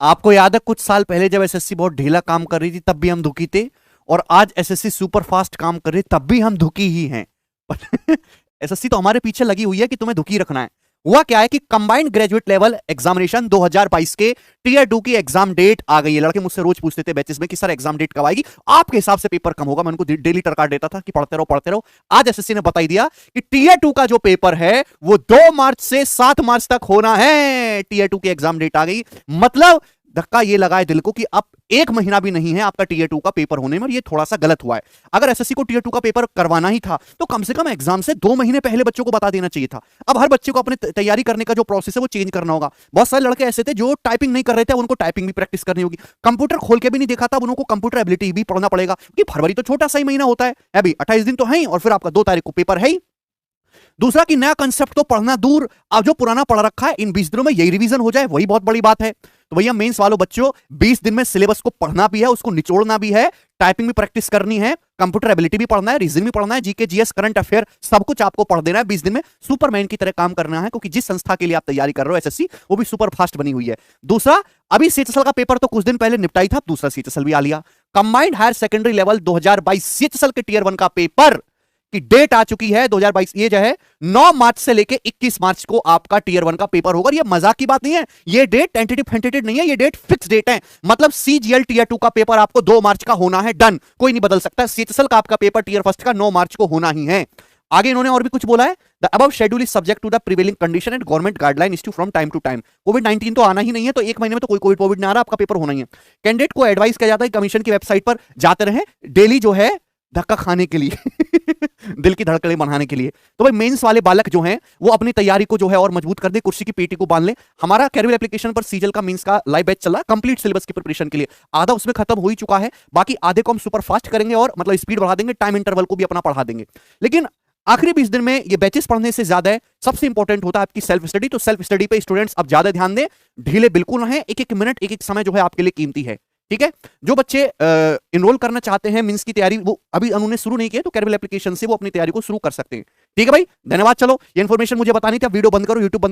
आपको याद है कुछ साल पहले जब एसएससी बहुत ढीला काम कर रही थी तब भी हम दुखी थे, और आज एसएससी सुपर फास्ट काम कर रही तब भी हम दुखी ही हैं। एसएससी तो हमारे पीछे लगी हुई है कि तुम्हें दुखी रखना है। हुआ क्या है कि कंबाइंड ग्रेजुएट लेवल एग्जामिनेशन 2022 के टीयर 2 की एग्जाम डेट आ गई है। लड़के मुझसे रोज पूछते थे बैचेस में कि सर एग्जाम डेट कब आएगी, आपके हिसाब से पेपर कम होगा। मैं उनको डेली टरकार देता था कि पढ़ते रहो पढ़ते रहो। आज एसएससी ने बता दिया कि टीयर 2 का जो पेपर है वो 2 मार्च से 7 मार्च तक होना है। टीयर 2 की एग्जाम डेट आ गई, मतलब धक्का ये लगा है दिल को कि अब 1 महीना भी नहीं है आपका टीयर 2 का पेपर होने में। ये थोड़ा सा गलत हुआ है। अगर एसएससी को टीयर 2 का पेपर करवाना ही था तो कम से कम एग्जाम से 2 महीने पहले बच्चों को बता देना चाहिए था। अब हर बच्चे को अपने तैयारी करने का जो प्रोसेस है वो चेंज करना होगा। बहुत सारे लड़के ऐसे थे जो टाइपिंग नहीं कर रहे थे, उनको टाइपिंग भी प्रैक्टिस करनी होगी। कंप्यूटर खोल के भी नहीं देखा था, अब उनको कंप्यूटर एबिलिटी भी पढ़ना पड़ेगा, क्योंकि फरवरी तो छोटा सा ही महीना होता है अभी, 28 दिन तो है ही, और फिर आपका 2 तारीख को पेपर है ही। दूसरा कि नया कंसेप्ट तो पढ़ना दूर, अब जो पुराना पढ़ रखा है इन 20 दिनों में यही रिवीजन हो जाए, वही बहुत बड़ी बात है। तो भैया मेंस वालों बच्चों, 20 दिन में सिलेबस को पढ़ना भी है, उसको निचोड़ना भी है, टाइपिंग भी प्रैक्टिस करनी है, कंप्यूटर एबिलिटी भी पढ़ना है, रीजनिंग भी पढ़ना है, जीके जीएस करंट अफेयर सब कुछ आपको पढ़ देना है। 20 दिन में सुपरमैन की तरह काम करना है, क्योंकि जिस संस्था के लिए आप तैयारी कर रहे हो एसएससी, वो भी सुपर फास्ट बनी हुई है। दूसरा, अभी सीएचएसएल का पेपर तो कुछ दिन पहले निपटाई था, दूसरा सीएचएसएल भी आ लिया। Combined higher secondary level 2022 CHSL के टीयर 1 का पेपर की डेट आ चुकी है 2022। ये जो है 9 मार्च से लेके 21 मार्च को आपका टीयर 1 का पेपर होगा। ये मजाक की बात नहीं है, ये डेट टेंटेटिव नहीं है, ये डेट फिक्स डेट है। मतलब सीजीएल टीयर 2 का पेपर आपको 2 मार्च का होना है, डन, कोई नहीं बदल सकता। सीएचएसएल का आपका पेपर टीयर 1 का 9 मार्च को होना ही है। आगे इन्होंने और भी कुछ बोला है, the above schedule is subject to the prevailing condition and government guideline issue from time to time. COVID तो आना ही नहीं है, तो 1 महीने में तो कोई कोविड नहीं आ रहा, आपका पेपर होना ही है। कैंडिडेट को एडवाइस किया जाता है कमीशन की वेबसाइट पर जाते रहे डेली, जो है धक्का खाने के लिए दिल की धड़कनें बढ़ाने के लिए। तो भाई मेंस वाले बालक जो हैं वो अपनी तैयारी को जो है और मजबूत कर दे, कुर्सी की पेटी को बांध ले। हमारा कैरियर एप्लीकेशन पर सीजीएल का मेंस का लाइव बैच चल रहा है कंप्लीट सिलेबस की प्रिपरेशन के लिए। आधा उसमें खत्म हो ही चुका है, बाकी आधे को हम सुपर फास्ट करेंगे और मतलब स्पीड बढ़ा देंगे, टाइम इंटरवल को भी अपना बढ़ा देंगे। लेकिन आखिरी 20 दिन में ये बैचेस पढ़ने से ज्यादा सबसे इंपॉर्टेंट होता है आपकी सेल्फ स्टडी। तो सेल्फ स्टडी पे स्टूडेंट्स अब ज्यादा ध्यान दें, ढीले बिल्कुल ना है। एक मिनट एक समय जो है आपके लिए कीमती है, ठीक है। जो बच्चे इनरोल करना चाहते हैं मींस की तैयारी, वो अभी उन्होंने शुरू नहीं किया, तो कैरियर एप्लीकेशन से वो अपनी तैयारी को शुरू कर सकते हैं, ठीक है भाई। धन्यवाद। चलो ये इंफॉर्मेशन मुझे बतानी थी, वीडियो बंद करो, यूट्यूब बंद करो।